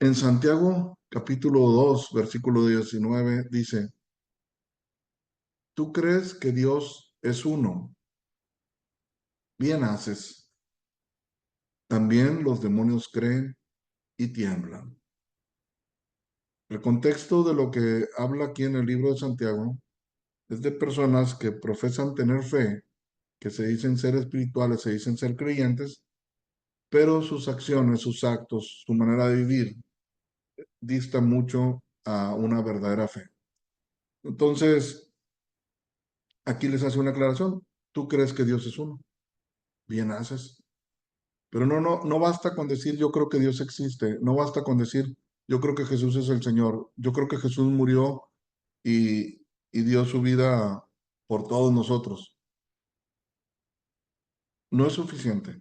En Santiago capítulo 2 versículo 19 dice, tú crees que Dios es uno, bien haces. También los demonios creen y tiemblan. El contexto de lo que habla aquí en el libro de Santiago es de personas que profesan tener fe, que se dicen ser espirituales, se dicen ser creyentes, pero sus acciones, sus actos, su manera de vivir dista mucho a una verdadera fe. Entonces, aquí les hace una aclaración. Tú crees que Dios es uno, bien haces. Pero no basta con decir yo creo que Dios existe, no basta con decir yo creo que Jesús es el Señor, yo creo que Jesús murió y dio su vida por todos nosotros. No es suficiente.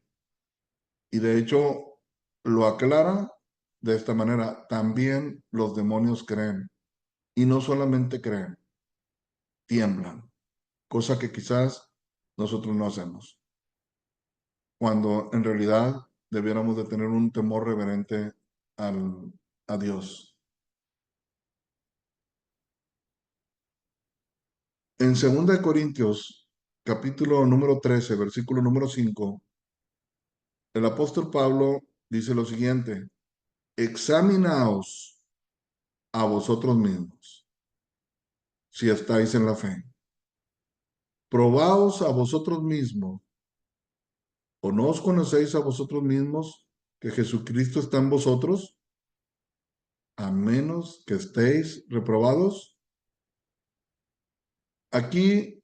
Y de hecho lo aclara de esta manera. También los demonios creen. Y no solamente creen, tiemblan. Cosa que quizás nosotros no hacemos. Cuando en realidad debiéramos de tener un temor reverente a Dios. En 2 Corintios, capítulo número 13, versículo número 5, el apóstol Pablo dice lo siguiente, examinaos a vosotros mismos si estáis en la fe. Probaos a vosotros mismos, o no os conocéis a vosotros mismos que Jesucristo está en vosotros, a menos que estéis reprobados. Aquí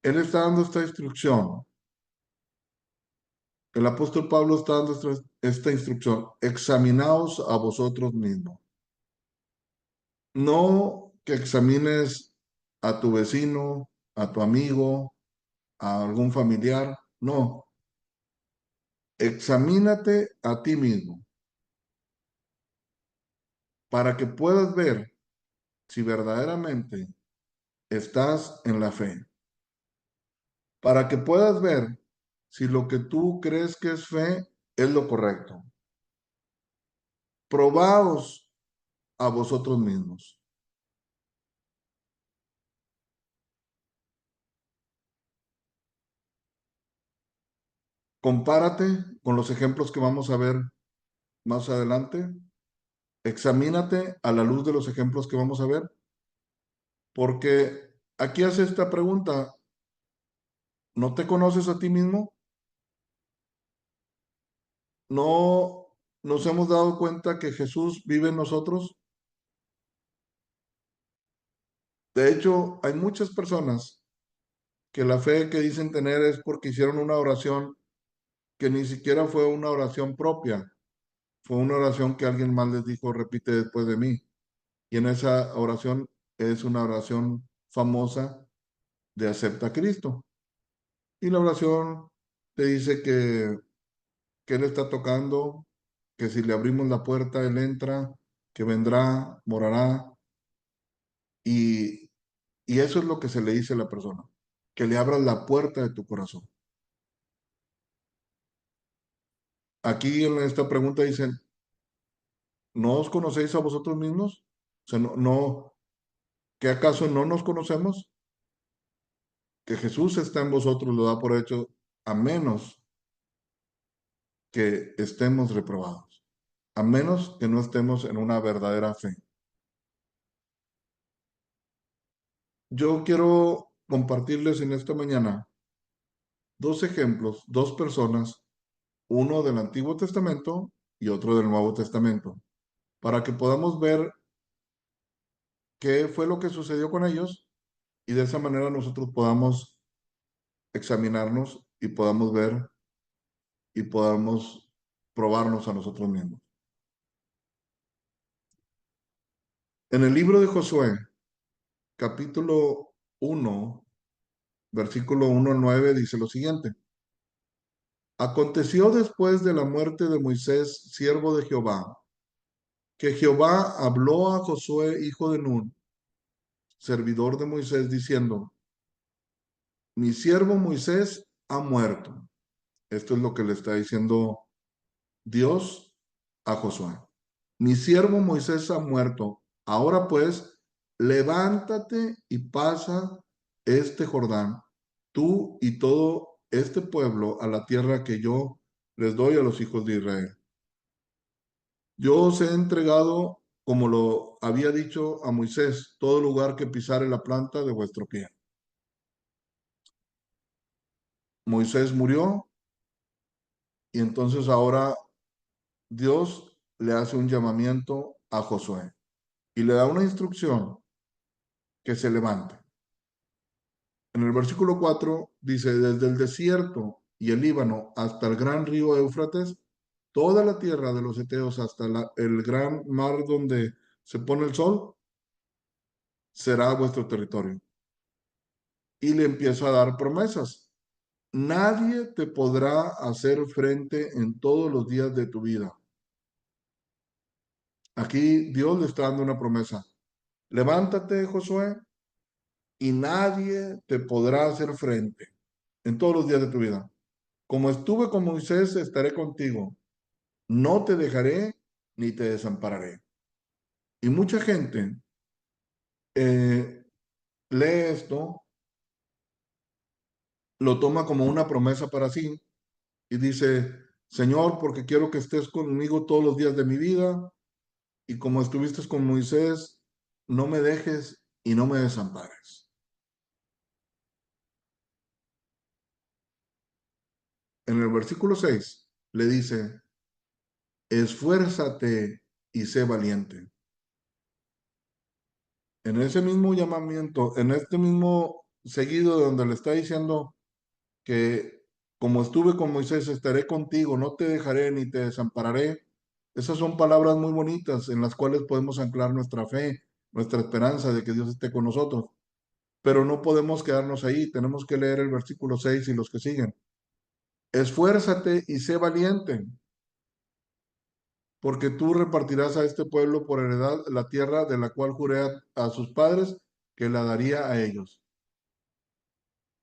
él está dando esta instrucción. El apóstol Pablo está dando esta instrucción. Examinaos a vosotros mismos. No que examines a tu vecino, a tu amigo, a algún familiar. No. Examínate a ti mismo para que puedas ver si verdaderamente estás en la fe. Para que puedas ver si lo que tú crees que es fe es lo correcto. Probaos a vosotros mismos. Compárate con los ejemplos que vamos a ver más adelante. Examínate a la luz de los ejemplos que vamos a ver, porque aquí hace esta pregunta, ¿no te conoces a ti mismo? ¿No nos hemos dado cuenta que Jesús vive en nosotros? De hecho, hay muchas personas que la fe que dicen tener es porque hicieron una oración que ni siquiera fue una oración propia, fue una oración que alguien más les dijo, repite después de mí. Y en esa oración es una oración famosa de acepta a Cristo. Y la oración te dice que Él está tocando, que si le abrimos la puerta, Él entra, que vendrá, morará. Y, y eso es lo que se le dice a la persona, que le abras la puerta de tu corazón. Aquí en esta pregunta dicen, ¿no os conocéis a vosotros mismos? O sea, ¿qué acaso no nos conocemos? Que Jesús está en vosotros lo da por hecho, a menos que estemos reprobados, a menos que no estemos en una verdadera fe. Yo quiero compartirles en esta mañana dos ejemplos, dos personas, uno del Antiguo Testamento y otro del Nuevo Testamento, para que podamos ver qué fue lo que sucedió con ellos y de esa manera nosotros podamos examinarnos y podamos ver y podamos probarnos a nosotros mismos. En el libro de Josué, capítulo 1, versículo 1 al 9, dice lo siguiente. Aconteció después de la muerte de Moisés, siervo de Jehová, que Jehová habló a Josué, hijo de Nun, servidor de Moisés, diciendo, mi siervo Moisés ha muerto. Esto es lo que le está diciendo Dios a Josué: mi siervo Moisés ha muerto. Ahora pues, levántate y pasa este Jordán, tú y todo este pueblo, a la tierra que yo les doy a los hijos de Israel. Yo os he entregado, como lo había dicho a Moisés, todo lugar que pisare la planta de vuestro pie. Moisés murió y entonces ahora Dios le hace un llamamiento a Josué y le da una instrucción: que se levante. En el versículo 4 dice: desde el desierto y el Líbano hasta el gran río Éufrates, toda la tierra de los Eteos hasta el gran mar donde se pone el sol, será vuestro territorio. Y le empieza a dar promesas. Nadie te podrá hacer frente en todos los días de tu vida. Aquí Dios le está dando una promesa: levántate, Josué, y nadie te podrá hacer frente en todos los días de tu vida. Como estuve con Moisés, estaré contigo. No te dejaré ni te desampararé. Y mucha gente eh, lee esto, lo toma como una promesa para sí y dice: Señor, porque quiero que estés conmigo todos los días de mi vida, y como estuviste con Moisés, no me dejes y no me desampares. En el versículo 6 le dice: esfuérzate y sé valiente. En ese mismo llamamiento, en este mismo seguido de donde le está diciendo que como estuve con Moisés, estaré contigo, no te dejaré ni te desampararé. Esas son palabras muy bonitas en las cuales podemos anclar nuestra fe, nuestra esperanza de que Dios esté con nosotros. Pero no podemos quedarnos ahí, tenemos que leer el versículo 6 y los que siguen. Esfuérzate y sé valiente, porque tú repartirás a este pueblo por heredad la tierra de la cual juré a sus padres que la daría a ellos.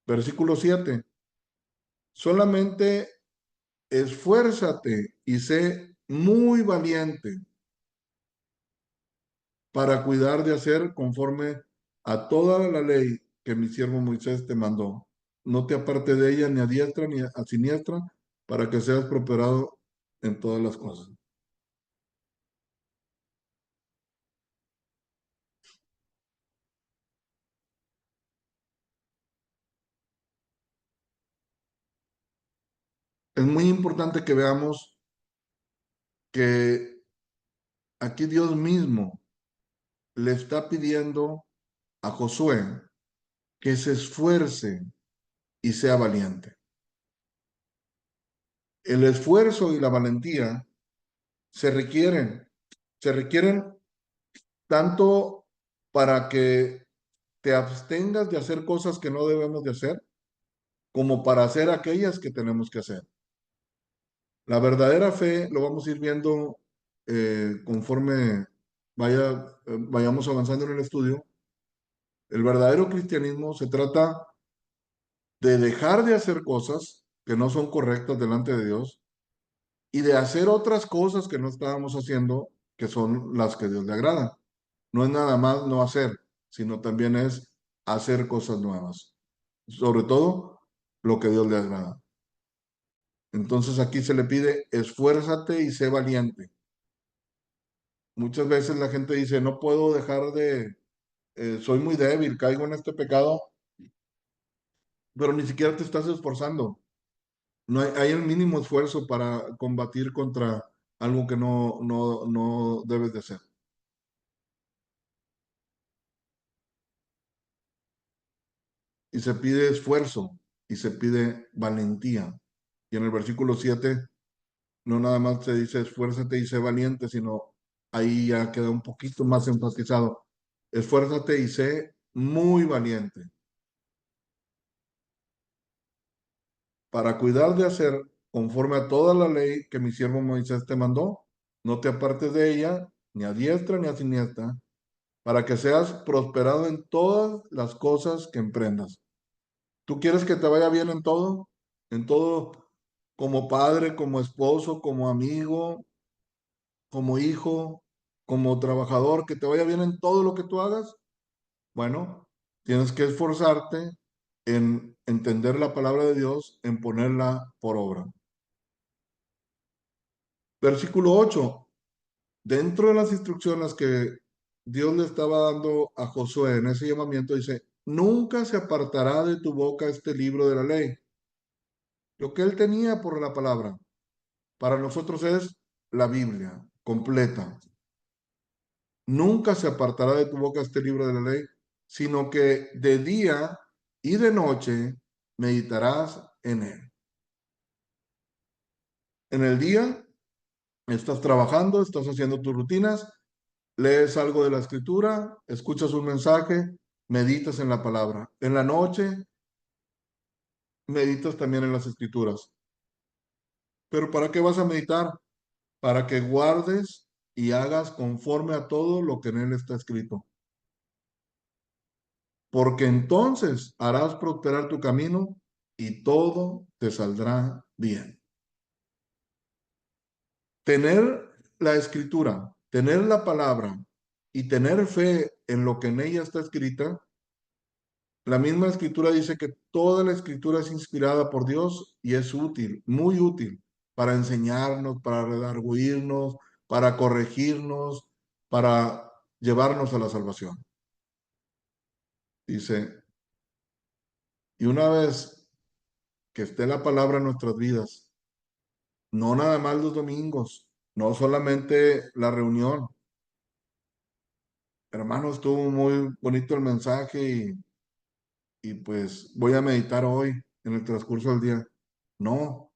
Versículo 7. Solamente esfuérzate y sé muy valiente para cuidar de hacer conforme a toda la ley que mi siervo Moisés te mandó. No te aparte de ella ni a diestra ni a siniestra, para que seas prosperado en todas las cosas. Es muy importante que veamos que aquí Dios mismo le está pidiendo a Josué que se esfuerce y sea valiente. El esfuerzo y la valentía se requieren, se requieren tanto para que te abstengas de hacer cosas que no debemos de hacer, como para hacer aquellas que tenemos que hacer. La verdadera fe lo vamos a ir viendo conforme vayamos avanzando en el estudio. El verdadero cristianismo se trata de dejar de hacer cosas que no son correctas delante de Dios y de hacer otras cosas que no estábamos haciendo, que son las que Dios le agradan. No es nada más no hacer, sino también es hacer cosas nuevas. Sobre todo lo que Dios le agrada. Entonces aquí se le pide: esfuérzate y sé valiente. Muchas veces la gente dice: no puedo dejar soy muy débil, caigo en este pecado, pero ni siquiera te estás esforzando. No hay el mínimo esfuerzo para combatir contra algo que no debes de hacer. Y se pide esfuerzo y se pide valentía. Y en el versículo 7 no nada más se dice esfuérzate y sé valiente, sino ahí ya queda un poquito más enfatizado: esfuérzate y sé muy valiente para cuidar de hacer conforme a toda la ley que mi siervo Moisés te mandó. No te apartes de ella, ni a diestra ni a siniestra, para que seas prosperado en todas las cosas que emprendas. ¿Tú quieres que te vaya bien en todo? En todo como padre, como esposo, como amigo, como hijo, como trabajador, que te vaya bien en todo lo que tú hagas. Bueno, tienes que esforzarte en entender la palabra de Dios, en ponerla por obra. Versículo 8. Dentro de las instrucciones que Dios le estaba dando a Josué en ese llamamiento, dice, nunca se apartará de tu boca este libro de la ley. Lo que él tenía por la palabra, para nosotros es la Biblia completa. Nunca se apartará de tu boca este libro de la ley, sino que de día y de noche meditarás en él. En el día estás trabajando, estás haciendo tus rutinas, lees algo de la escritura, escuchas un mensaje, meditas en la palabra. En la noche meditas también en las escrituras. ¿Pero para qué vas a meditar? Para que guardes y hagas conforme a todo lo que en él está escrito. Porque entonces harás prosperar tu camino y todo te saldrá bien. Tener la escritura, tener la palabra y tener fe en lo que en ella está escrita. La misma escritura dice que toda la escritura es inspirada por Dios y es útil, muy útil para enseñarnos, para redarguirnos, para corregirnos, para llevarnos a la salvación. Dice, y una vez que esté la palabra en nuestras vidas, no nada más los domingos, no solamente la reunión. Hermano, estuvo muy bonito el mensaje y pues voy a meditar hoy en el transcurso del día. No,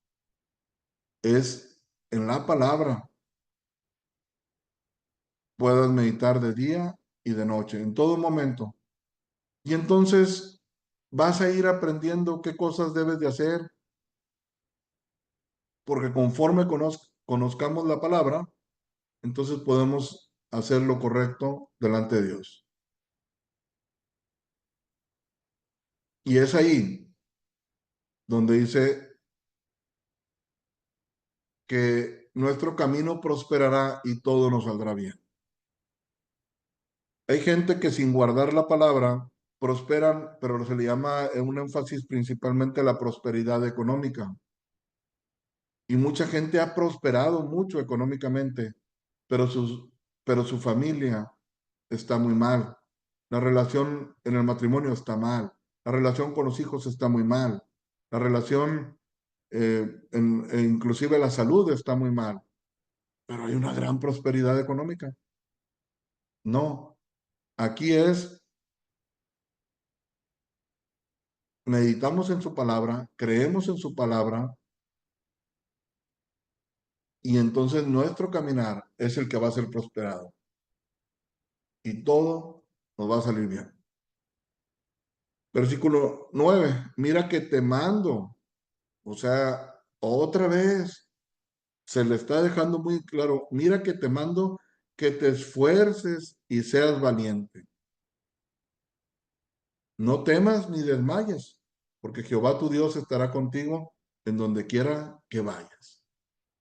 es en la palabra. Puedas meditar de día y de noche, en todo momento. Y entonces vas a ir aprendiendo qué cosas debes de hacer, porque conforme conozcamos la palabra, entonces podemos hacer lo correcto delante de Dios. Y es ahí donde dice que nuestro camino prosperará y todo nos saldrá bien. Hay gente que sin guardar la palabra prosperan, pero se le llama un énfasis principalmente a la prosperidad económica. Y mucha gente ha prosperado mucho económicamente, pero, pero su familia está muy mal. La relación en el matrimonio está mal. La relación con los hijos está muy mal. La relación, e inclusive la salud está muy mal. Pero hay una gran prosperidad económica. No, aquí es, meditamos en su palabra, creemos en su palabra y entonces nuestro caminar es el que va a ser prosperado y todo nos va a salir bien. Versículo 9, mira que te mando. O sea, otra vez se le está dejando muy claro, mira que te mando que te esfuerces y seas valiente. No temas ni desmayes, porque Jehová tu Dios estará contigo en donde quiera que vayas.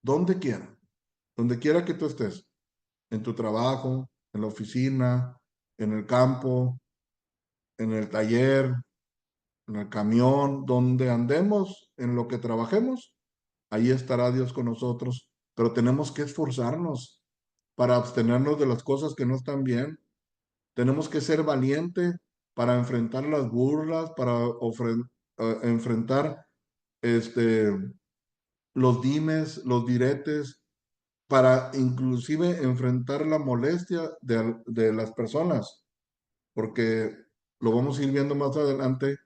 Donde quiera que tú estés, en tu trabajo, en la oficina, en el campo, en el taller, en el camión, donde andemos, en lo que trabajemos, ahí estará Dios con nosotros, pero tenemos que esforzarnos para abstenernos de las cosas que no están bien. Tenemos que ser valientes para enfrentar las burlas, para enfrentar este, los dimes, los diretes, para inclusive enfrentar la molestia de las personas, porque lo vamos a ir viendo más adelante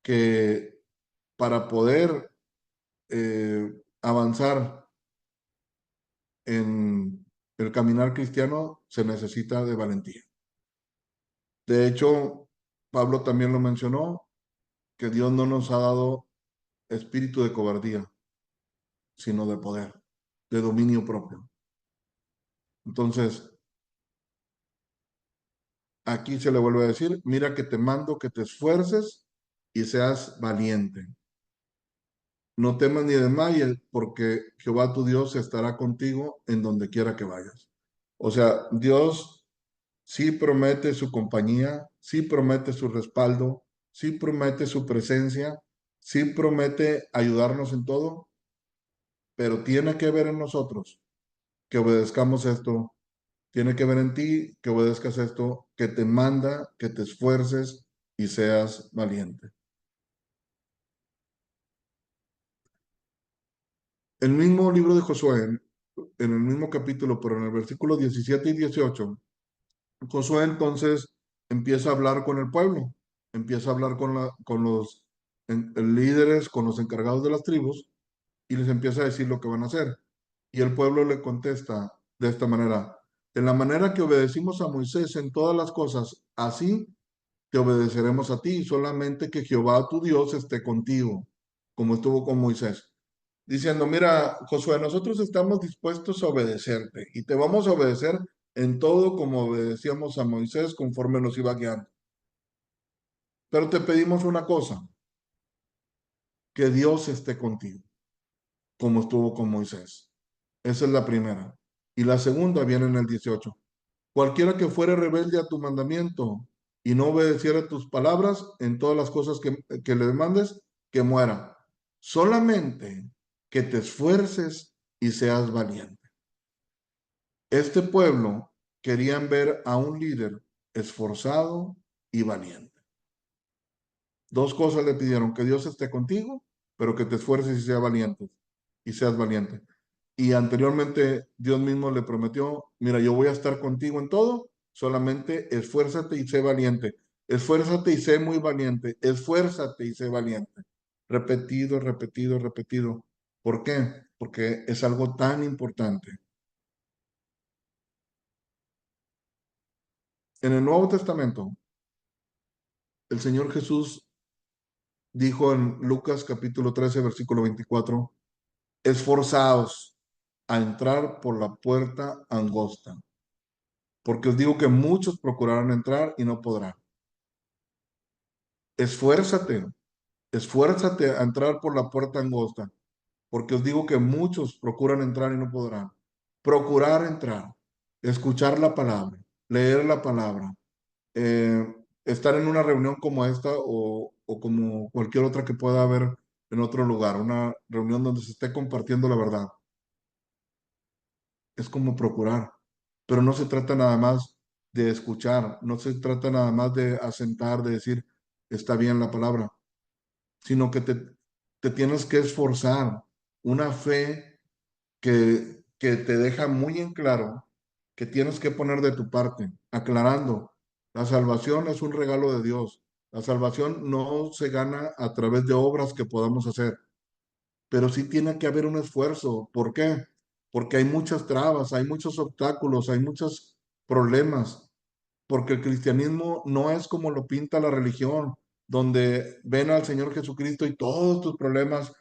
que para poder avanzar en el caminar cristiano se necesita de valentía. De hecho, Pablo también lo mencionó, que Dios no nos ha dado espíritu de cobardía, sino de poder, de dominio propio. Entonces, aquí se le vuelve a decir, mira que te mando que te esfuerces y seas valiente. no temas ni desmayes, porque Jehová tu Dios estará contigo en donde quiera que vayas. O sea, Dios sí promete su compañía, sí promete su respaldo, sí promete su presencia, sí promete ayudarnos en todo, pero tiene que ver en nosotros que obedezcamos esto, tiene que ver en ti que obedezcas esto, que te manda, que te esfuerces y seas valiente. El mismo libro de Josué, en el mismo capítulo, pero en el versículo 17 y 18, Josué entonces empieza a hablar con el pueblo, empieza a hablar con los líderes, con los encargados de las tribus, y les empieza a decir lo que van a hacer. Y el pueblo le contesta de esta manera: en la manera que obedecimos a Moisés en todas las cosas, así te obedeceremos a ti, solamente que Jehová tu Dios esté contigo, como estuvo con Moisés. Diciendo, mira, Josué, nosotros estamos dispuestos a obedecerte y te vamos a obedecer en todo como obedecíamos a Moisés conforme nos iba guiando. Pero te pedimos una cosa, que Dios esté contigo, como estuvo con Moisés. Esa es la primera. Y la segunda viene en el 18. Cualquiera que fuere rebelde a tu mandamiento y no obedeciera tus palabras en todas las cosas que le demandes, que muera. Solamente que te esfuerces y seas valiente. Este pueblo querían ver a un líder esforzado y valiente. Dos cosas le pidieron: que Dios esté contigo, pero que te esfuerces y seas valiente. Y seas valiente. Y anteriormente Dios mismo le prometió: mira, yo voy a estar contigo en todo, solamente esfuérzate y sé valiente. Esfuérzate y sé muy valiente. Esfuérzate y sé valiente. Repetido, repetido, repetido. ¿Por qué? Porque es algo tan importante. En el Nuevo Testamento, el Señor Jesús dijo en Lucas capítulo 13 versículo 24: esforzaos a entrar por la puerta angosta, porque os digo que muchos procurarán entrar y no podrán. Esfuérzate, esfuérzate a entrar por la puerta angosta, porque os digo que muchos procuran entrar y no podrán. Procurar entrar, escuchar la palabra, leer la palabra, eh, estar en una reunión como esta o como cualquier otra que pueda haber en otro lugar, una reunión donde se esté compartiendo la verdad. Es como procurar, pero no se trata nada más de escuchar, no se trata nada más de asentar, de decir, está bien la palabra, sino que te tienes que esforzar. Una fe que te deja muy en claro que tienes que poner de tu parte, aclarando, la salvación es un regalo de Dios. La salvación no se gana a través de obras que podamos hacer, pero sí tiene que haber un esfuerzo. ¿Por qué? Porque hay muchas trabas, hay muchos obstáculos, hay muchos problemas, porque el cristianismo no es como lo pinta la religión, donde ven al Señor Jesucristo y todos tus problemas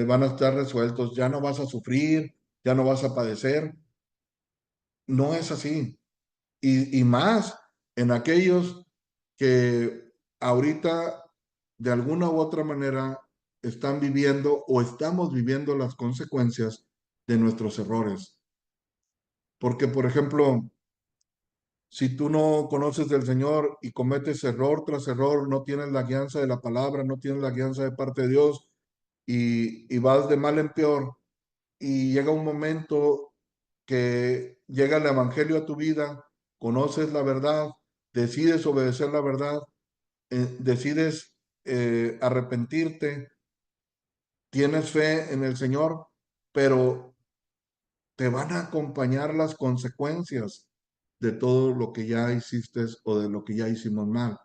van a estar resueltos, ya no vas a sufrir, ya no vas a padecer. No es así. Y más en aquellos que ahorita de alguna u otra manera están viviendo o estamos viviendo las consecuencias de nuestros errores. Porque, por ejemplo, si tú no conoces del Señor y cometes error tras error, no tienes la guianza de la palabra, no tienes la guianza de parte de Dios y vas de mal en peor, y llega un momento que llega el evangelio a tu vida, conoces la verdad, decides obedecer la verdad, decides arrepentirte, tienes fe en el Señor, pero te van a acompañar las consecuencias de todo lo que ya hiciste o de lo que ya hicimos mal.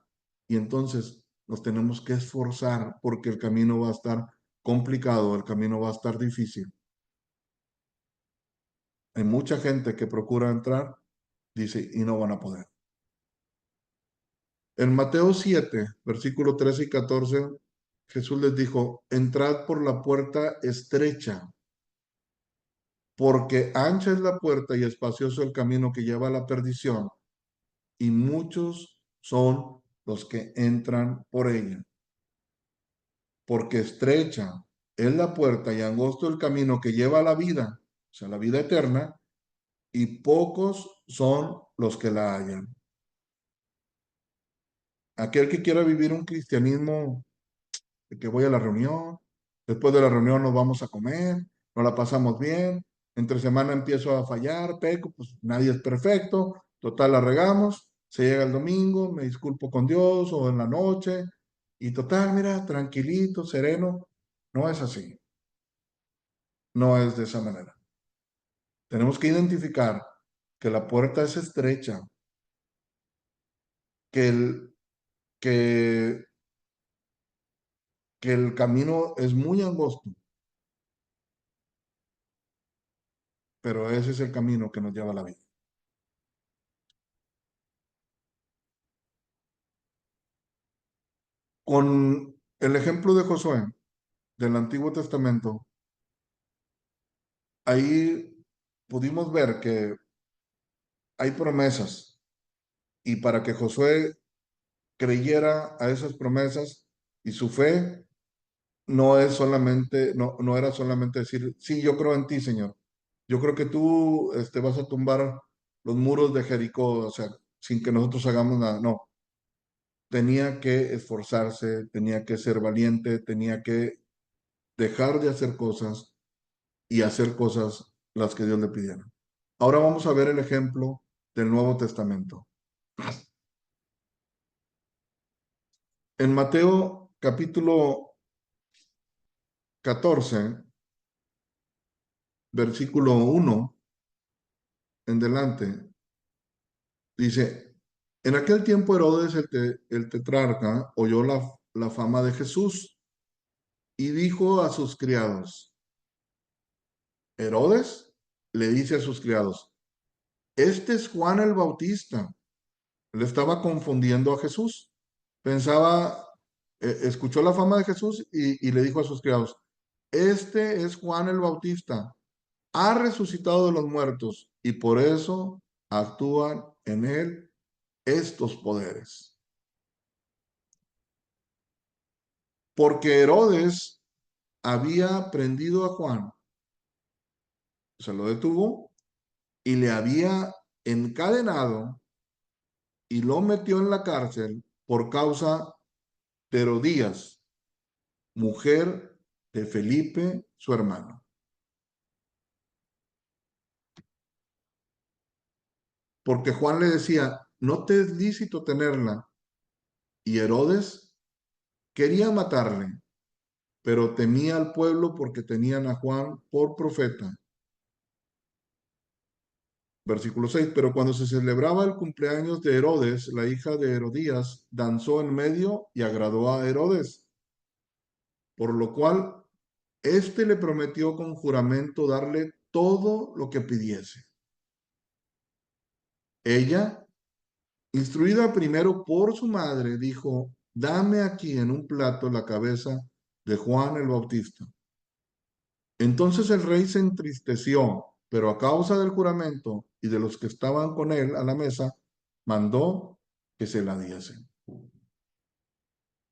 Y entonces nos tenemos que esforzar porque el camino va a estar complicado, el camino va a estar difícil. Hay mucha gente que procura entrar, dice, y no van a poder. En Mateo 7, versículo 13 y 14, Jesús les dijo: entrad por la puerta estrecha, porque ancha es la puerta y espacioso el camino que lleva a la perdición, y muchos son los que entran por ella. Porque estrecha es la puerta y angosto el camino que lleva a la vida, o sea, la vida eterna, y pocos son los que la hallan. Aquel que quiera vivir un cristianismo de que voy a la reunión, después de la reunión nos vamos a comer, nos la pasamos bien, entre semana empiezo a fallar, peco, pues nadie es perfecto, total la regamos, se llega el domingo, me disculpo con Dios o en la noche, y total, mira, tranquilito, sereno, no es así, no es de esa manera. Tenemos que identificar que la puerta es estrecha, que el, que, que el camino es muy angosto, pero ese es el camino que nos lleva a la vida. Con el ejemplo de Josué del Antiguo Testamento, ahí pudimos ver que hay promesas y para que Josué creyera a esas promesas y su fe no es solamente, no era solamente decir, sí, yo creo en ti, Señor. Yo creo que tú vas a tumbar los muros de Jericó, o sea, sin que nosotros hagamos nada. No, tenía que esforzarse, tenía que ser valiente, tenía que dejar de hacer cosas y hacer cosas las que Dios le pidiera. Ahora vamos a ver el ejemplo del Nuevo Testamento. En Mateo capítulo 14, versículo 1 en delante, dice, en aquel tiempo Herodes el tetrarca oyó la fama de Jesús y dijo a sus criados, Herodes le dice a sus criados, este es Juan el Bautista. Le estaba confundiendo a Jesús. Pensaba, escuchó la fama de Jesús y le dijo a sus criados, este es Juan el Bautista, ha resucitado de los muertos y por eso actúan en él estos poderes. Porque Herodes había prendido a Juan, se lo detuvo y le había encadenado y lo metió en la cárcel por causa de Herodías, mujer de Felipe, su hermano. Porque Juan le decía, no te es lícito tenerla. Y Herodes quería matarle, pero temía al pueblo porque tenían a Juan por profeta. Versículo 6. Pero cuando se celebraba el cumpleaños de Herodes, la hija de Herodías danzó en medio y agradó a Herodes, por lo cual éste le prometió con juramento darle todo lo que pidiese. Ella, instruida primero por su madre, dijo, dame aquí en un plato la cabeza de Juan el Bautista. Entonces el rey se entristeció, pero a causa del juramento y de los que estaban con él a la mesa, mandó que se la diesen.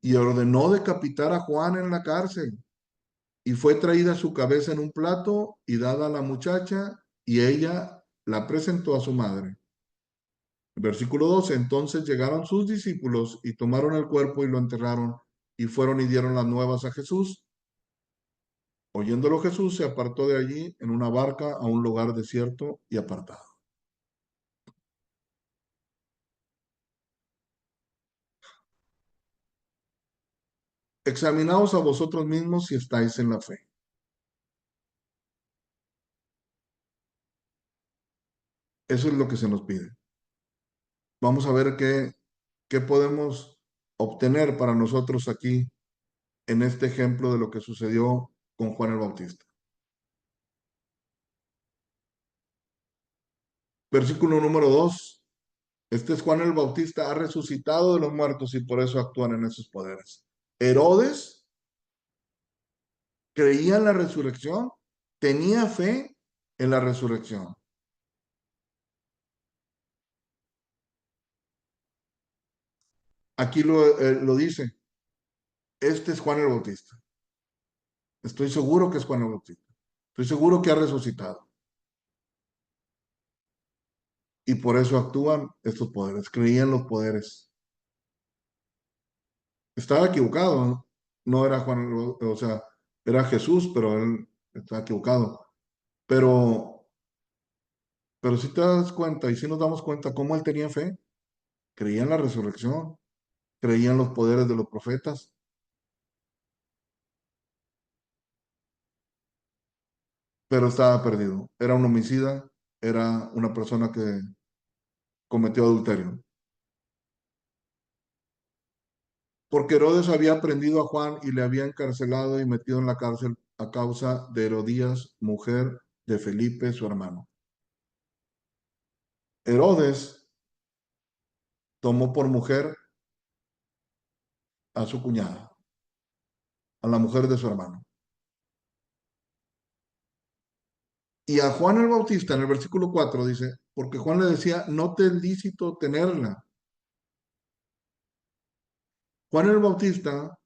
Y ordenó decapitar a Juan en la cárcel. Y fue traída su cabeza en un plato y dada a la muchacha, y ella la presentó a su madre. Versículo 12. Entonces llegaron sus discípulos y tomaron el cuerpo y lo enterraron y fueron y dieron las nuevas a Jesús. Oyéndolo Jesús se apartó de allí en una barca a un lugar desierto y apartado. Examinaos a vosotros mismos si estáis en la fe. Eso es lo que se nos pide. Vamos a ver qué podemos obtener para nosotros aquí en este ejemplo de lo que sucedió con Juan el Bautista. Versículo número 2. Este es Juan el Bautista, ha resucitado de los muertos y por eso actúan en esos poderes. Herodes creía en la resurrección, tenía fe en la resurrección. Aquí lo dice, este es Juan el Bautista. Estoy seguro que es Juan el Bautista. Estoy seguro que ha resucitado. Y por eso actúan estos poderes. Creían los poderes. Estaba equivocado, ¿no? No era Juan, o sea, era Jesús, pero él estaba equivocado. Pero, pero si te das cuenta y si nos damos cuenta cómo él tenía fe, creía en la resurrección, creía en los poderes de los profetas, pero estaba perdido. Era un homicida, era una persona que cometió adulterio. Porque Herodes había prendido a Juan y le había encarcelado y metido en la cárcel a causa de Herodías, mujer de Felipe, su hermano. Herodes tomó por mujer a su cuñada, a la mujer de su hermano. Y a Juan el Bautista, en el versículo 4 dice, porque Juan le decía, no te es lícito tenerla. Juan el Bautista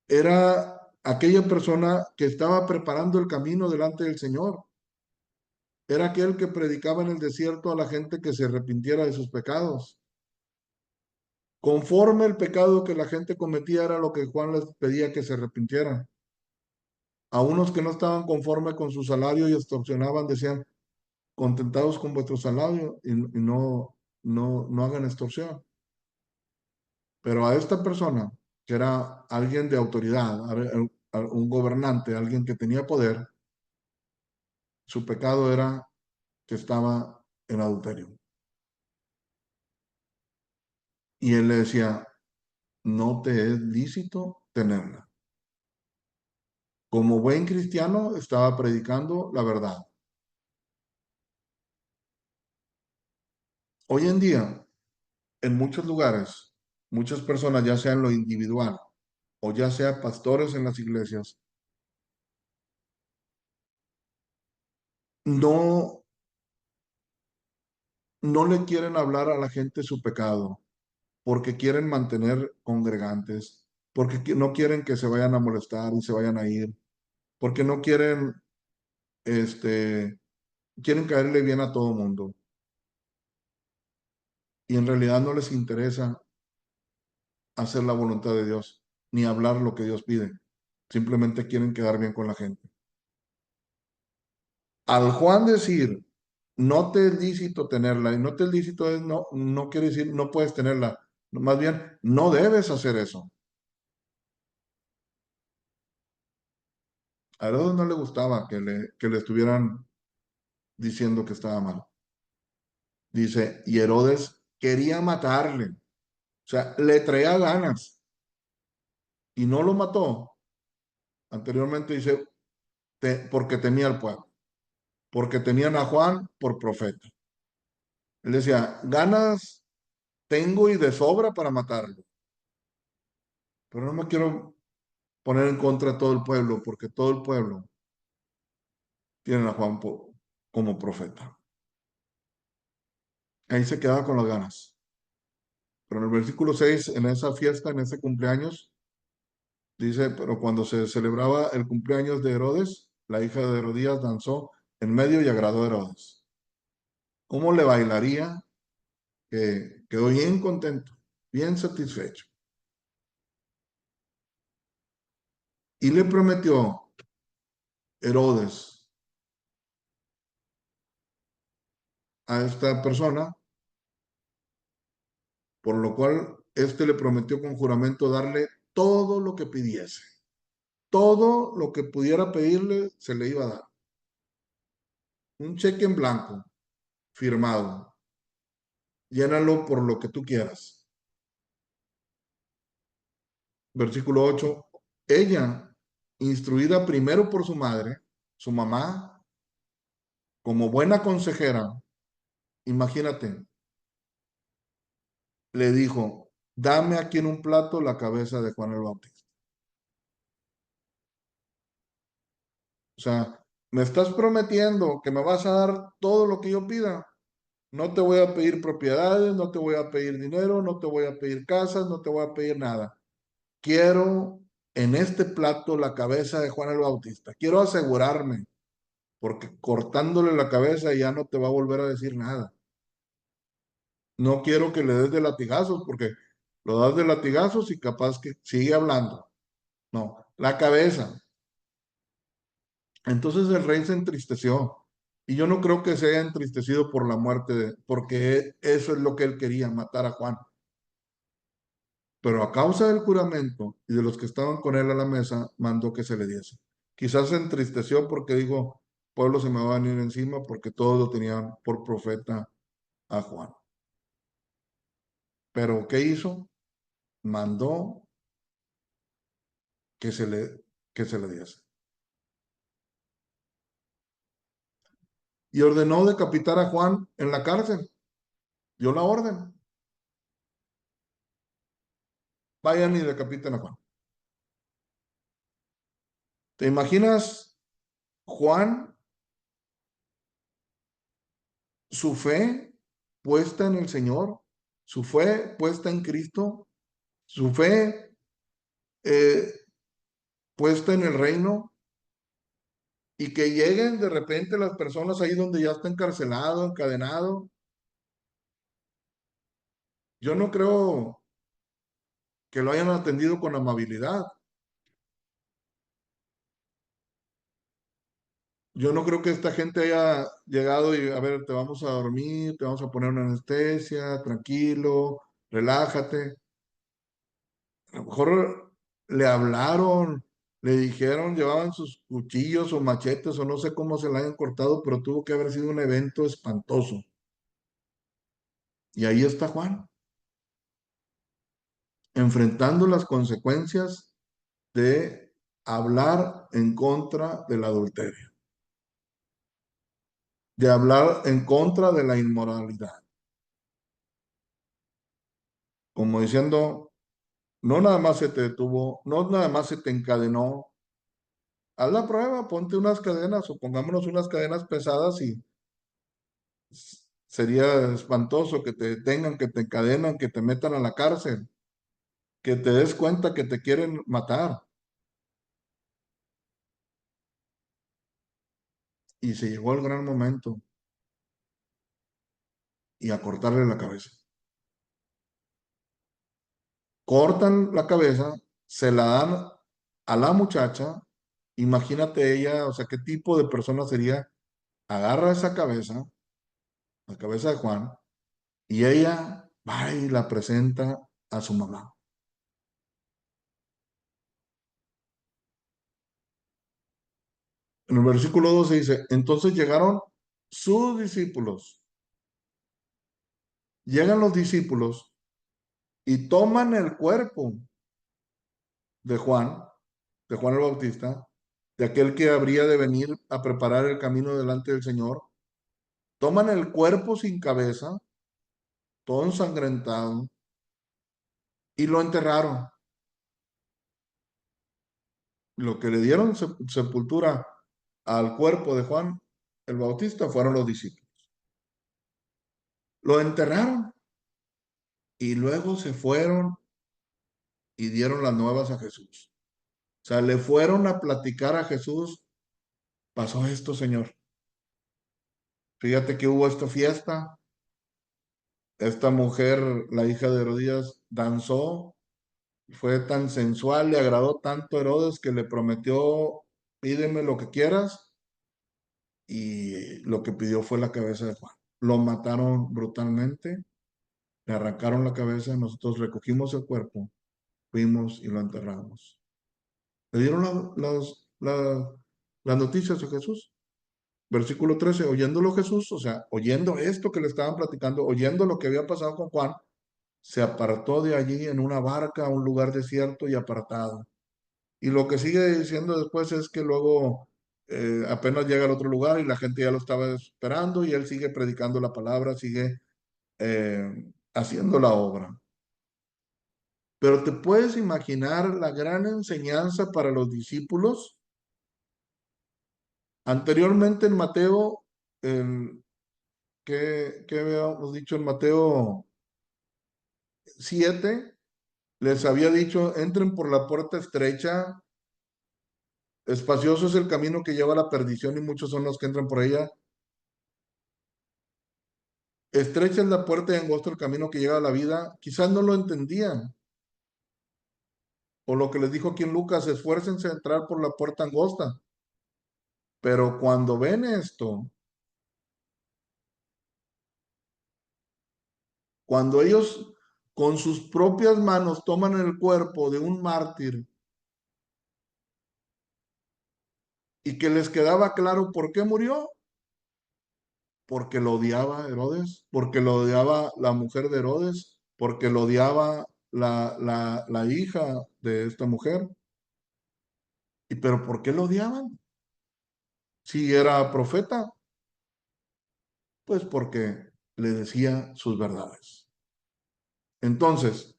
era aquella persona que estaba preparando el camino delante del Señor. Era aquel que predicaba en el desierto a la gente que se arrepintiera de sus pecados. Conforme el pecado que la gente cometía era lo que Juan les pedía que se arrepintieran. A unos que no estaban conforme con su salario y extorsionaban, decían, contentados con vuestro salario y no hagan extorsión. Pero a esta persona, que era alguien de autoridad, un gobernante, alguien que tenía poder, su pecado era que estaba en adulterio. Y él le decía, no te es lícito tenerla. Como buen cristiano, estaba predicando la verdad. Hoy en día, en muchos lugares, muchas personas, ya sea en lo individual o ya sea pastores en las iglesias, no, no le quieren hablar a la gente su pecado, porque quieren mantener congregantes, porque no quieren que se vayan a molestar y se vayan a ir, porque no quieren, quieren caerle bien a todo mundo. Y en realidad no les interesa hacer la voluntad de Dios, ni hablar lo que Dios pide. Simplemente quieren quedar bien con la gente. Al Juan decir, no te es lícito tenerla, y no te es lícito es no, no quiere decir no puedes tenerla, más bien no debes hacer eso. A Herodes no le gustaba que le estuvieran diciendo que estaba mal. Dice, y Herodes quería matarle, o sea, le traía ganas y no lo mató. Anteriormente dice, porque temía al pueblo, porque tenían a Juan por profeta. Él decía, ganas tengo y de sobra para matarlo, pero no me quiero poner en contra de todo el pueblo, porque todo el pueblo tiene a Juan como profeta. Ahí se quedaba con las ganas. Pero en el versículo 6 en esa fiesta, en ese cumpleaños, dice, pero cuando se celebraba el cumpleaños de Herodes, la hija de Herodías danzó en medio y agradó a Herodes. ¿Cómo le bailaría? Que quedó bien contento, bien satisfecho. Y le prometió Herodes a esta persona, por lo cual éste le prometió con juramento darle todo lo que pidiese. Todo lo que pudiera pedirle se le iba a dar. Un cheque en blanco, firmado. Llénalo por lo que tú quieras. Versículo 8. Ella, instruida primero por su madre, su mamá, como buena consejera, imagínate, le dijo, dame aquí en un plato la cabeza de Juan el Bautista. O sea, me estás prometiendo que me vas a dar todo lo que yo pida. No te voy a pedir propiedades, no te voy a pedir dinero, no te voy a pedir casas, no te voy a pedir nada. Quiero en este plato la cabeza de Juan el Bautista. Quiero asegurarme, porque cortándole la cabeza ya no te va a volver a decir nada. No quiero que le des de latigazos, porque lo das de latigazos y capaz que sigue hablando. No, la cabeza. Entonces el rey se entristeció. Y yo no creo que se haya entristecido por la muerte, porque eso es lo que él quería, matar a Juan. Pero a causa del juramento y de los que estaban con él a la mesa, mandó que se le diese. Quizás se entristeció porque dijo, pueblo se me va a venir encima porque todos lo tenían por profeta a Juan. Pero ¿qué hizo? Mandó que se le, que se le diese. Y ordenó decapitar a Juan en la cárcel. Dio la orden. Vayan y decapiten a Juan. ¿Te imaginas Juan, su fe puesta en el Señor, su fe puesta en Cristo, su fe eh, puesta en el reino, y que lleguen de repente las personas ahí donde ya está encarcelado, encadenado? Yo no creo que lo hayan atendido con amabilidad. Yo no creo que esta gente haya llegado y, a ver, te vamos a dormir, te vamos a poner una anestesia, tranquilo, relájate. A lo mejor le hablaron, le dijeron, llevaban sus cuchillos o machetes o no sé cómo se la hayan cortado, pero tuvo que haber sido un evento espantoso. Y ahí está Juan, enfrentando las consecuencias de hablar en contra del adulterio, de hablar en contra de la inmoralidad, como diciendo, no nada más se te detuvo, no nada más se te encadenó, haz la prueba, ponte unas cadenas o pongámonos unas cadenas pesadas y sería espantoso que te detengan, que te encadenan, que te metan a la cárcel, que te des cuenta que te quieren matar. Y se llegó el gran momento y a cortarle la cabeza. Cortan la cabeza, se la dan a la muchacha. Imagínate ella, o sea, qué tipo de persona sería. Agarra esa cabeza, la cabeza de Juan, y ella va y la presenta a su mamá. En el versículo 12 dice, entonces llegaron sus discípulos. Llegan los discípulos y toman el cuerpo de Juan, de Juan el Bautista, de aquel que habría de venir a preparar el camino delante del Señor. Toman el cuerpo sin cabeza, todo ensangrentado, y lo enterraron. Lo que le dieron sepultura al cuerpo de Juan el Bautista fueron los discípulos. Lo enterraron y luego se fueron y dieron las nuevas a Jesús. O sea, le fueron a platicar a Jesús, pasó esto, Señor. Fíjate que hubo esta fiesta, esta mujer, la hija de Herodías, danzó, fue tan sensual, le agradó tanto a Herodes que le prometió, pídeme lo que quieras, y lo que pidió fue la cabeza de Juan. Lo mataron brutalmente, le arrancaron la cabeza, nosotros recogimos el cuerpo, fuimos y lo enterramos. Le dieron las noticias a Jesús. Versículo 13, oyéndolo Jesús, o sea, oyendo esto que le estaban platicando, oyendo lo que había pasado con Juan, se apartó de allí en una barca a un lugar desierto y apartado. Y lo que sigue diciendo después es que luego apenas llega al otro lugar y la gente ya lo estaba esperando y él sigue predicando la palabra, sigue haciendo la obra. Pero te puedes imaginar la gran enseñanza para los discípulos. Anteriormente en Mateo, ¿qué habíamos dicho en Mateo 7? Les había dicho, entren por la puerta estrecha, espacioso es el camino que lleva a la perdición y muchos son los que entran por ella. Estrecha es la puerta y angosto el camino que lleva a la vida. Quizás no lo entendían. O lo que les dijo aquí en Lucas, esfuércense a entrar por la puerta angosta. Pero cuando ven esto, cuando ellos con sus propias manos toman el cuerpo de un mártir y que les quedaba claro por qué murió, porque lo odiaba Herodes, porque lo odiaba la mujer de Herodes, porque lo odiaba la hija de esta mujer. ¿Y pero por qué lo odiaban? Si era profeta, pues porque le decía sus verdades. Entonces,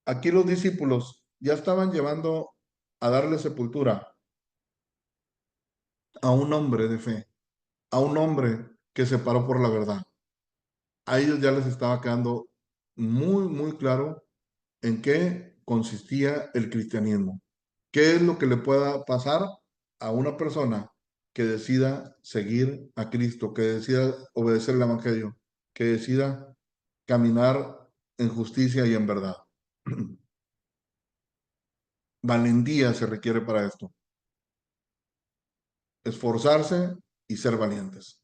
aquí los discípulos ya estaban llevando a darle sepultura a un hombre de fe, a un hombre que se paró por la verdad. A ellos ya les estaba quedando muy, muy claro en qué consistía el cristianismo. ¿Qué es lo que le pueda pasar a una persona que decida seguir a Cristo, que decida obedecer el Evangelio, que decida caminar en justicia y en verdad? Valentía se requiere para esto. Esforzarse y ser valientes.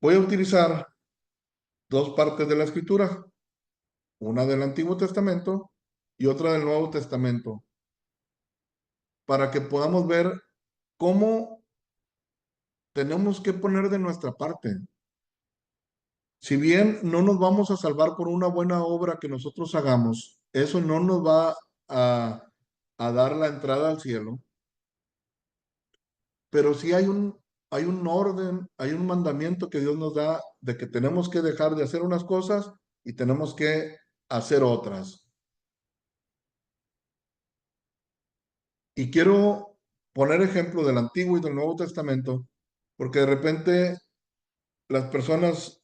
Voy a utilizar dos partes de la escritura, una del Antiguo Testamento y otra del Nuevo Testamento, para que podamos ver cómo tenemos que poner de nuestra parte. Si bien no nos vamos a salvar por una buena obra que nosotros hagamos, eso no nos va a, a dar la entrada al cielo, pero sí hay un orden, hay un mandamiento que Dios nos da de que tenemos que dejar de hacer unas cosas y tenemos que hacer otras. Y quiero poner ejemplo del Antiguo y del Nuevo Testamento, porque de repente las personas,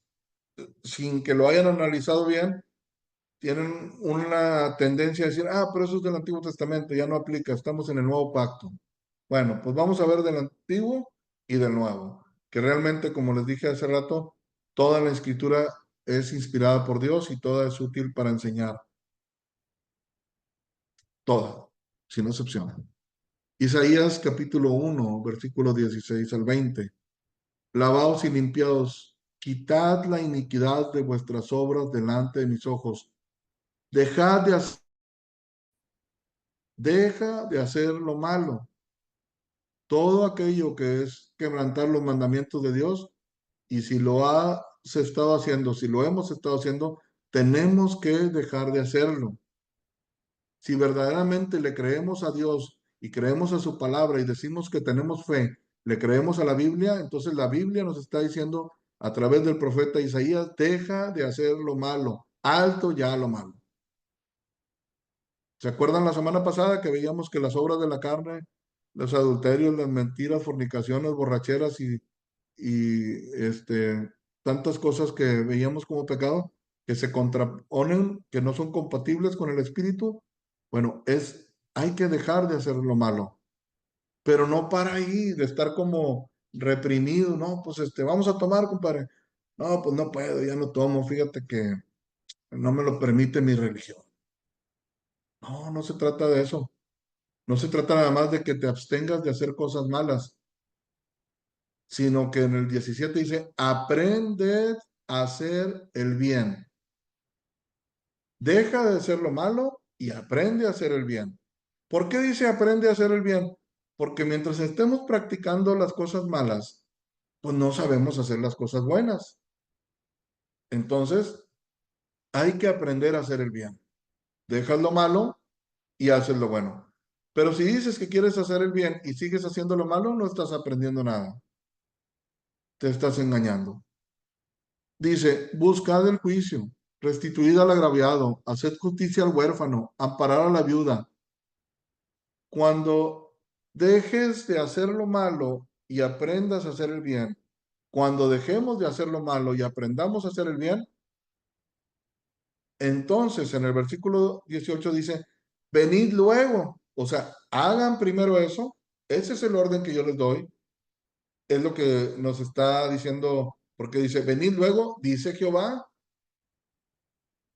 sin que lo hayan analizado bien, tienen una tendencia a decir, ah, pero eso es del Antiguo Testamento, ya no aplica, estamos en el nuevo pacto. Bueno, pues vamos a ver del Antiguo y del Nuevo, que realmente, como les dije hace rato, toda la escritura es inspirada por Dios y toda es útil para enseñar, toda, sin excepción. Isaías capítulo 1, versículo 16 al 20. Lavaos y limpiaos, quitad la iniquidad de vuestras obras delante de mis ojos. Dejad de hacer, deja de hacer lo malo. Todo aquello que es quebrantar los mandamientos de Dios, y si lo has estado haciendo, si lo hemos estado haciendo, tenemos que dejar de hacerlo. Si verdaderamente le creemos a Dios y creemos a su palabra y decimos que tenemos fe, le creemos a la Biblia, entonces la Biblia nos está diciendo a través del profeta Isaías, deja de hacer lo malo, alto ya lo malo. ¿Se acuerdan la semana pasada que veíamos que las obras de la carne, los adulterios, las mentiras, fornicaciones, borracheras y tantas cosas que veíamos como pecado, que se contraponen, que no son compatibles con el espíritu? Bueno, hay que dejar de hacer lo malo, pero no para ahí, de estar como reprimido, no, pues vamos a tomar, compadre. No, pues no puedo, ya no tomo, fíjate que no me lo permite mi religión. No, no se trata de eso. No se trata nada más de que te abstengas de hacer cosas malas, sino que en el 17 dice, aprended a hacer el bien. Deja de hacer lo malo y aprende a hacer el bien. ¿Por qué dice aprende a hacer el bien? Porque mientras estemos practicando las cosas malas, pues no sabemos hacer las cosas buenas. Entonces, hay que aprender a hacer el bien. Dejas lo malo y haces lo bueno. Pero si dices que quieres hacer el bien y sigues haciendo lo malo, no estás aprendiendo nada. Te estás engañando. Dice, buscad el juicio, restituid al agraviado, haced justicia al huérfano, amparar a la viuda. Cuando dejes de hacer lo malo y aprendas a hacer el bien, cuando dejemos de hacer lo malo y aprendamos a hacer el bien, Entonces, en el versículo 18 dice, venid luego. O sea, hagan primero eso. Ese es el orden que yo les doy. Es lo que nos está diciendo, porque dice, venid luego, dice Jehová.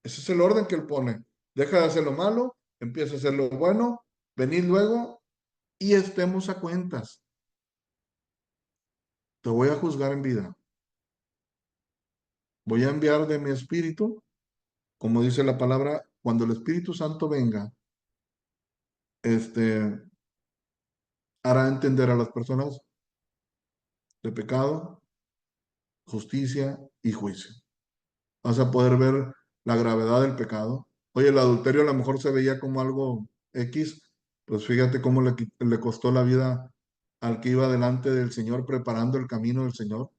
Ese es el orden que él pone. Deja de hacer lo malo, empieza a hacer lo bueno, venid luego y estemos a cuentas. Te voy a juzgar en vida. Voy a enviar de mi espíritu, como dice la palabra, cuando el Espíritu Santo venga, este, hará entender a las personas de pecado, justicia y juicio. Vas a poder ver la gravedad del pecado. Oye, el adulterio a lo mejor se veía como algo X, pues fíjate cómo le costó la vida al que iba delante del Señor, preparando el camino del Señor,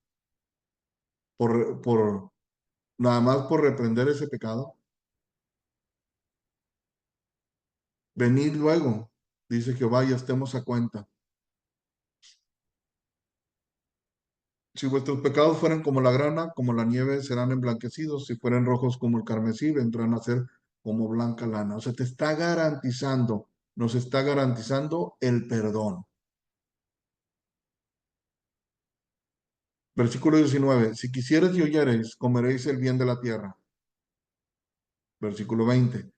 por nada más por reprender ese pecado. Venid luego, dice Jehová, y estemos a cuenta. Si vuestros pecados fueran como la grana, como la nieve, serán emblanquecidos. Si fueran rojos como el carmesí, vendrán a ser como blanca lana. O sea, te está garantizando, nos está garantizando el perdón. Versículo 19. Si quisieres y oyereis, comeréis el bien de la tierra. Versículo 20.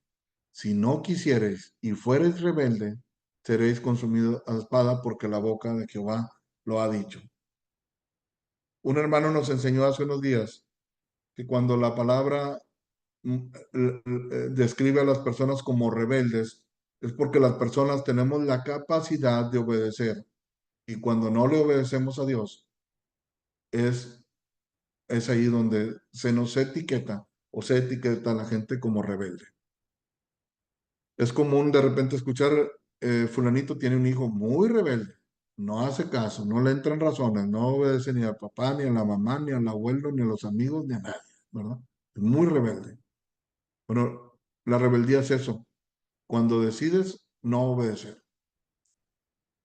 Si no quisiereis y fuereis rebelde, seréis consumidos a espada porque la boca de Jehová lo ha dicho. Un hermano nos enseñó hace unos días que cuando la palabra describe a las personas como rebeldes, es porque las personas tenemos la capacidad de obedecer. Y cuando no le obedecemos a Dios, es, es ahí donde se nos etiqueta o se etiqueta a la gente como rebelde. Es común de repente escuchar, fulanito tiene un hijo muy rebelde, no hace caso, no le entran razones, no obedece ni al papá, ni a la mamá, ni al abuelo, ni a los amigos, ni a nadie, ¿verdad? Es muy rebelde. Bueno, la rebeldía es eso, cuando decides no obedecer.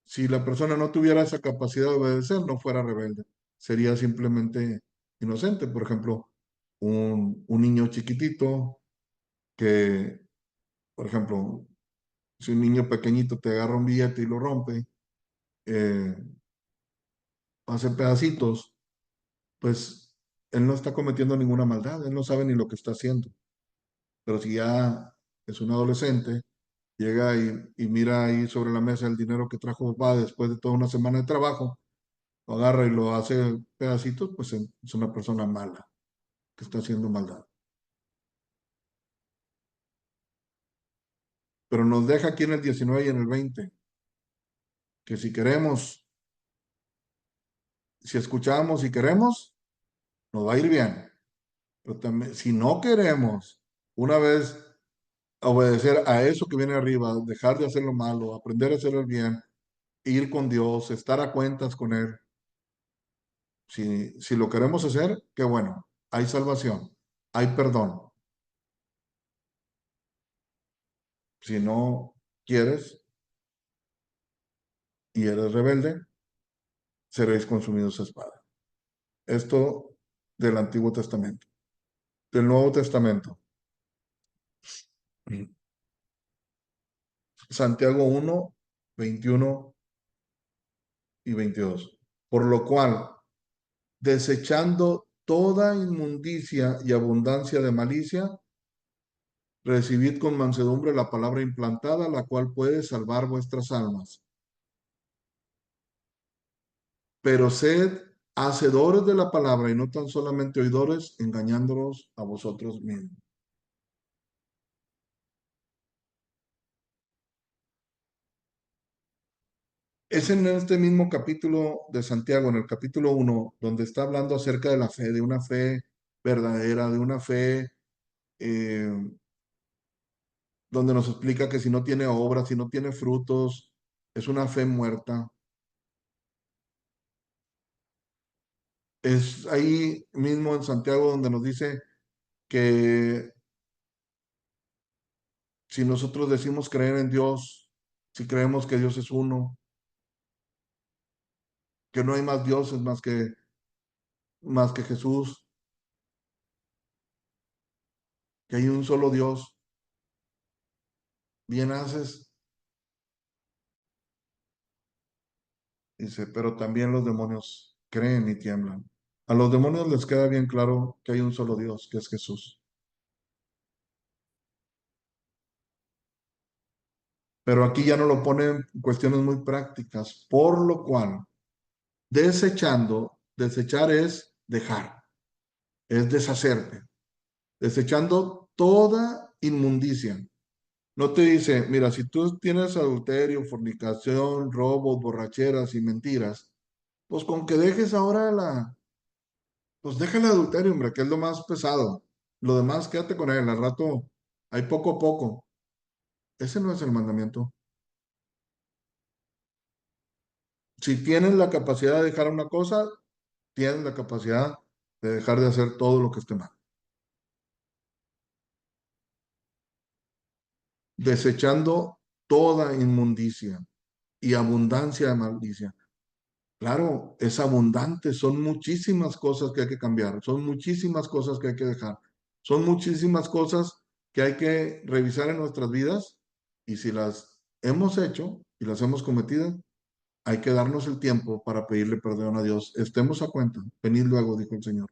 Si la persona no tuviera esa capacidad de obedecer, no fuera rebelde, sería simplemente inocente. Por ejemplo, un niño chiquitito que, por ejemplo, si un niño pequeñito te agarra un billete y lo rompe, eh, hace pedacitos, pues él no está cometiendo ninguna maldad, él no sabe ni lo que está haciendo. Pero si ya es un adolescente, llega y mira ahí sobre la mesa el dinero que trajo papá después de toda una semana de trabajo, lo agarra y lo hace pedacitos, pues es una persona mala, que está haciendo maldad. Pero nos deja aquí en el 19 y en el 20, que si queremos, si escuchamos y queremos, nos va a ir bien. Pero también, si no queremos, una vez obedecer a eso que viene arriba, dejar de hacer lo malo, aprender a hacer el bien, ir con Dios, estar a cuentas con Él, si lo queremos hacer, qué bueno, hay salvación, hay perdón. Si no quieres y eres rebelde, seréis consumidos a espada. Esto del Antiguo Testamento. Del Nuevo Testamento. Santiago 1, 21 y 22. Por lo cual, desechando toda inmundicia y abundancia de malicia, recibid con mansedumbre la palabra implantada, la cual puede salvar vuestras almas. Pero sed hacedores de la palabra y no tan solamente oidores, engañándolos a vosotros mismos. Es en este mismo capítulo de Santiago, en el capítulo 1, donde está hablando acerca de la fe, de una fe verdadera, de una fe eh, donde nos explica que si no tiene obras, si no tiene frutos, es una fe muerta. Es ahí mismo en Santiago donde nos dice que si nosotros decimos creer en Dios, si creemos que Dios es uno, que no hay más dioses más que Jesús, que hay un solo Dios, bien haces. Dice, pero también los demonios creen y tiemblan. A los demonios les queda bien claro que hay un solo Dios, que es Jesús. Pero aquí ya no lo ponen en cuestiones muy prácticas, por lo cual, desechando, desechar es dejar, es deshacerte, desechando toda inmundicia. No te dice, mira, si tú tienes adulterio, fornicación, robos, borracheras y mentiras, pues con que dejes ahora pues deja el adulterio, hombre, que es lo más pesado. Lo demás, quédate con él, al rato, hay poco a poco. Ese no es el mandamiento. Si tienes la capacidad de dejar una cosa, tienes la capacidad de dejar de hacer todo lo que esté mal. Desechando toda inmundicia y abundancia de malicia. Claro, es abundante, son muchísimas cosas que hay que cambiar, son muchísimas cosas que hay que dejar, son muchísimas cosas que hay que revisar en nuestras vidas y si las hemos hecho y las hemos cometido, hay que darnos el tiempo para pedirle perdón a Dios. Estemos a cuenta, venid luego, dijo el Señor.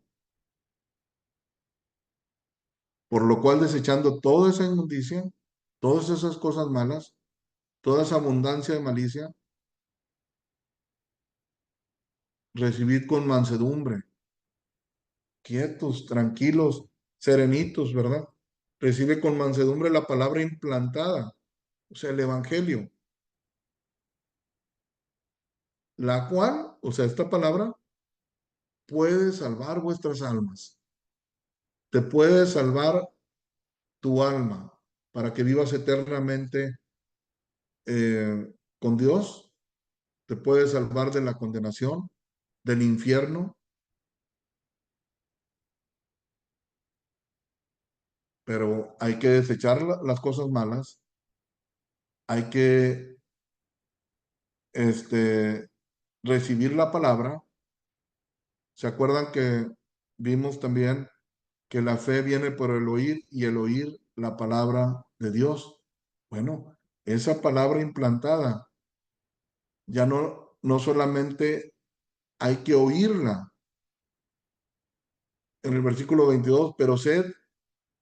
Por lo cual, desechando toda esa inmundicia, todas esas cosas malas, toda esa abundancia de malicia, recibid con mansedumbre, quietos, tranquilos, serenitos, ¿verdad? Recibe con mansedumbre la palabra implantada, o sea, el Evangelio, la cual, o sea, esta palabra puede salvar vuestras almas, te puede salvar tu alma para que vivas eternamente con Dios, te puede salvar de la condenación, del infierno, pero hay que desechar las cosas malas, hay que este, recibir la palabra. ¿Se acuerdan que vimos también que la fe viene por el oír y el oír la palabra de Dios? Bueno, esa palabra implantada ya no solamente hay que oírla en el versículo 22, pero sed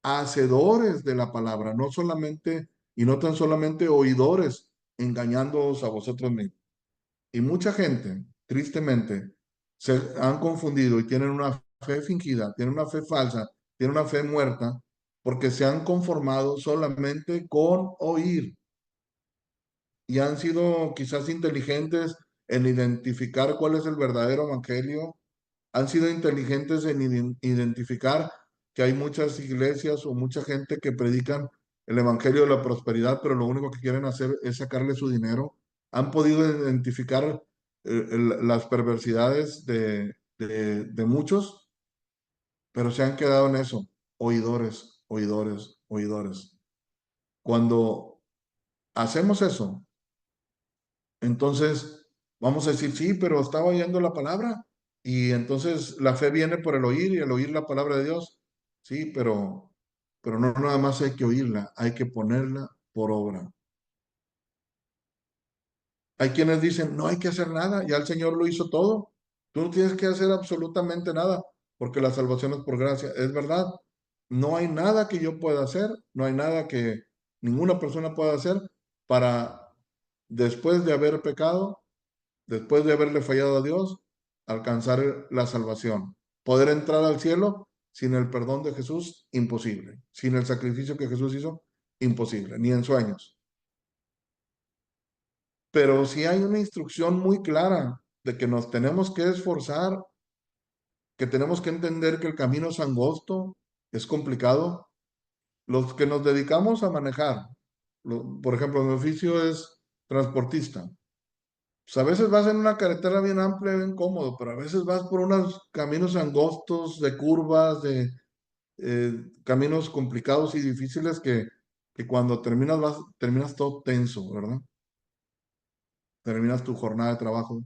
hacedores de la palabra, no solamente y no tan solamente oidores, engañándoos a vosotros mismos. Y mucha gente, tristemente, se han confundido y tienen una fe fingida, tienen una fe falsa, tienen una fe muerta, porque se han conformado solamente con oír y han sido quizás inteligentes en identificar cuál es el verdadero evangelio, han sido inteligentes en identificar que hay muchas iglesias o mucha gente que predican el evangelio de la prosperidad, pero lo único que quieren hacer es sacarle su dinero. Han podido identificar las perversidades de muchos, pero se han quedado en eso, oidores, oidores, oidores. Cuando hacemos eso, entonces vamos a decir, sí, pero estaba oyendo la palabra. Y entonces la fe viene por el oír y el oír la palabra de Dios. Sí, pero no nada más hay que oírla, hay que ponerla por obra. Hay quienes dicen, no hay que hacer nada, ya el Señor lo hizo todo. Tú no tienes que hacer absolutamente nada, porque la salvación es por gracia. Es verdad, no hay nada que yo pueda hacer, no hay nada que ninguna persona pueda hacer para, después de haber pecado, después de haberle fallado a Dios, alcanzar la salvación. Poder entrar al cielo sin el perdón de Jesús, imposible. Sin el sacrificio que Jesús hizo, imposible, ni en sueños. Pero sí hay una instrucción muy clara de que nos tenemos que esforzar, que tenemos que entender que el camino es angosto, es complicado. Los que nos dedicamos a manejar, por ejemplo, mi oficio es transportista. Pues a veces vas en una carretera bien amplia, bien cómodo, pero a veces vas por unos caminos angostos, de curvas, de caminos complicados y difíciles que cuando terminas, terminas todo tenso, ¿verdad? Terminas tu jornada de trabajo.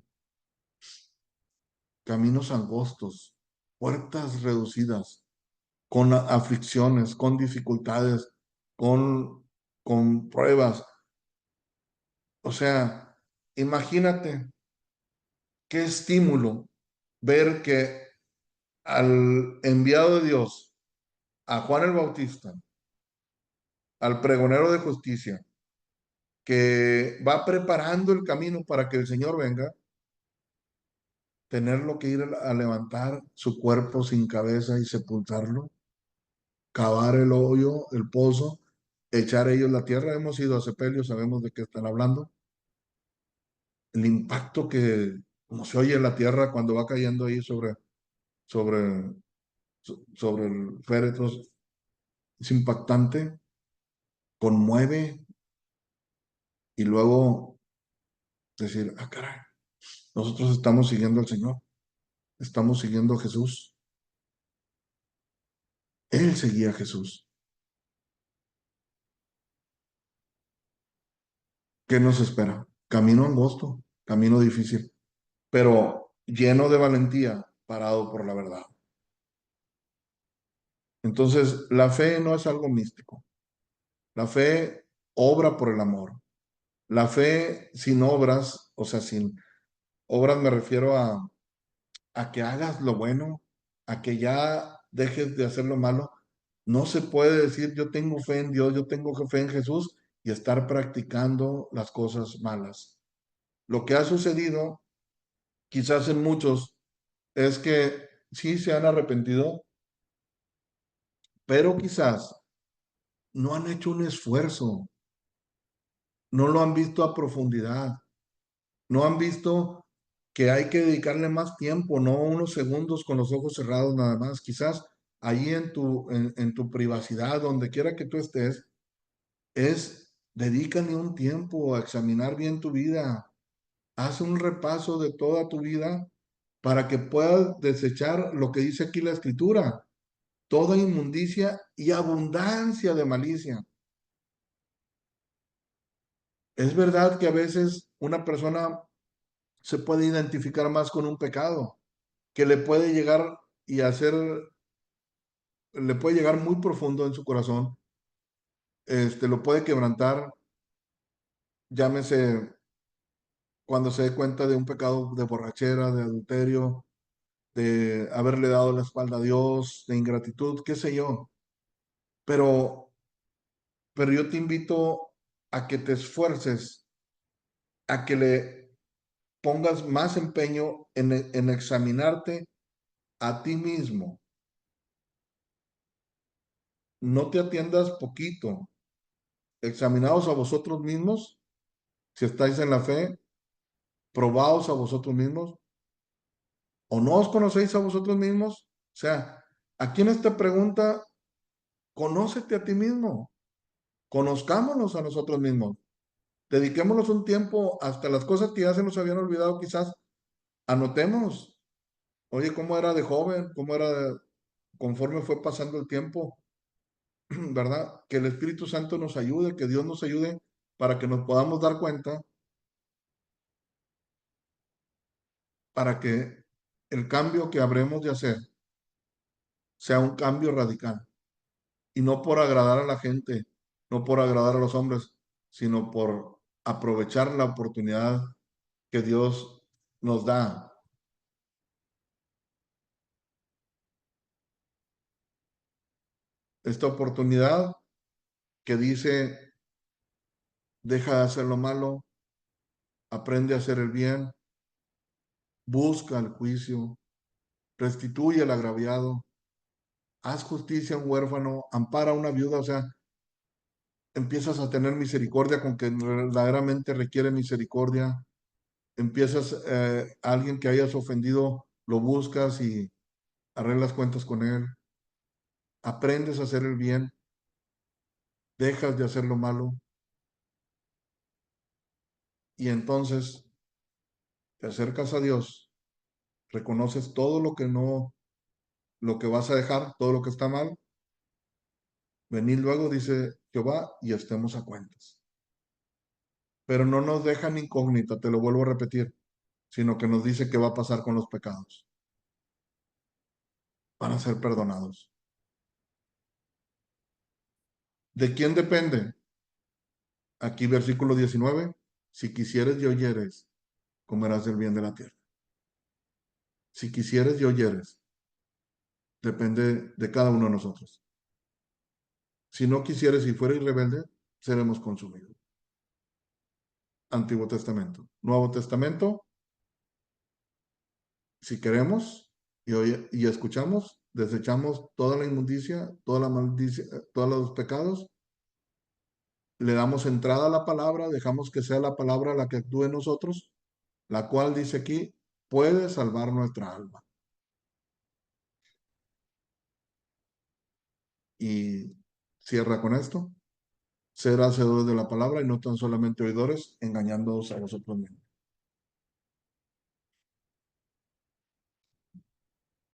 Caminos angostos, puertas reducidas. con aflicciones, con dificultades, con, con pruebas. O sea, imagínate qué estímulo ver que al enviado de Dios, a Juan el Bautista, al pregonero de justicia, que va preparando el camino para que el Señor venga, tenerlo que ir a levantar su cuerpo sin cabeza y sepultarlo, cavar el hoyo, el pozo, echar ellos la tierra. Hemos ido a sepelio, sabemos de qué están hablando. El impacto que, como se oye en la tierra cuando va cayendo ahí sobre, sobre el féretro, es impactante, conmueve y luego decir, ah, caray, nosotros estamos siguiendo al Señor, estamos siguiendo a Jesús. Él seguía a Jesús. ¿Qué nos espera? Camino angosto, camino difícil, pero lleno de valentía, parado por la verdad. Entonces, la fe no es algo místico. La fe obra por el amor. La fe sin obras, o sea, sin obras me refiero a que hagas lo bueno, a que ya dejes de hacer lo malo. No se puede decir yo tengo fe en Dios, yo tengo fe en Jesús y estar practicando las cosas malas. Lo que ha sucedido, quizás en muchos, es que sí se han arrepentido, pero quizás no han hecho un esfuerzo, no lo han visto a profundidad, no han visto que hay que dedicarle más tiempo, no unos segundos con los ojos cerrados nada más. Quizás ahí en tu privacidad, donde quiera que tú estés, dedícale un tiempo a examinar bien tu vida. Haz un repaso de toda tu vida para que puedas desechar lo que dice aquí la escritura, toda inmundicia y abundancia de malicia. Es verdad que a veces una persona se puede identificar más con un pecado, que le puede llegar y hacer, le puede llegar muy profundo en su corazón, lo puede quebrantar, llámese cuando se dé cuenta de un pecado de borrachera, de adulterio, de haberle dado la espalda a Dios, de ingratitud, qué sé yo. Pero, pero yo te invito a que te esfuerces, a que le pongas más empeño en examinarte a ti mismo. No te atiendas poquito. Examinaos a vosotros mismos, si estáis en la fe, probaos a vosotros mismos, o no os conocéis a vosotros mismos. O sea, aquí en esta pregunta, conócete a ti mismo, conozcámonos a nosotros mismos, dediquémonos un tiempo hasta las cosas que ya se nos habían olvidado, quizás anotemos, oye, cómo era de joven, cómo era conforme fue pasando el tiempo, ¿verdad? Que el Espíritu Santo nos ayude, que Dios nos ayude para que nos podamos dar cuenta, para que el cambio que habremos de hacer sea un cambio radical. Y no por agradar a la gente, no por agradar a los hombres, sino por aprovechar la oportunidad que Dios nos da. Esta oportunidad que dice, deja de hacer lo malo, aprende a hacer el bien, busca el juicio, restituye al agraviado, haz justicia a un huérfano, ampara a una viuda. O sea, empiezas a tener misericordia con quien verdaderamente requiere misericordia. Empiezas, a alguien que hayas ofendido, lo buscas y arreglas cuentas con él. Aprendes a hacer el bien, dejas de hacer lo malo y entonces te acercas a Dios, reconoces todo lo que no, lo que vas a dejar, todo lo que está mal. Venid luego, dice Jehová, y estemos a cuentas. Pero no nos dejan incógnita, te lo vuelvo a repetir, sino que nos dice qué va a pasar con los pecados. Van a ser perdonados. ¿De quién depende? Aquí versículo 19. Si quisieres y oyeres, comerás el bien de la tierra. Si quisieres y oyeres, depende de cada uno de nosotros. Si no quisieres y fueres rebelde, seremos consumidos. Antiguo Testamento. Nuevo Testamento, si queremos y escuchamos, desechamos toda la inmundicia, toda la maldicia, todos los pecados, le damos entrada a la palabra, dejamos que sea la palabra la que actúe en nosotros, la cual dice aquí, puede salvar nuestra alma. Y cierra con esto, ser hacedores de la palabra y no tan solamente oidores, engañándoos a vosotros mismos.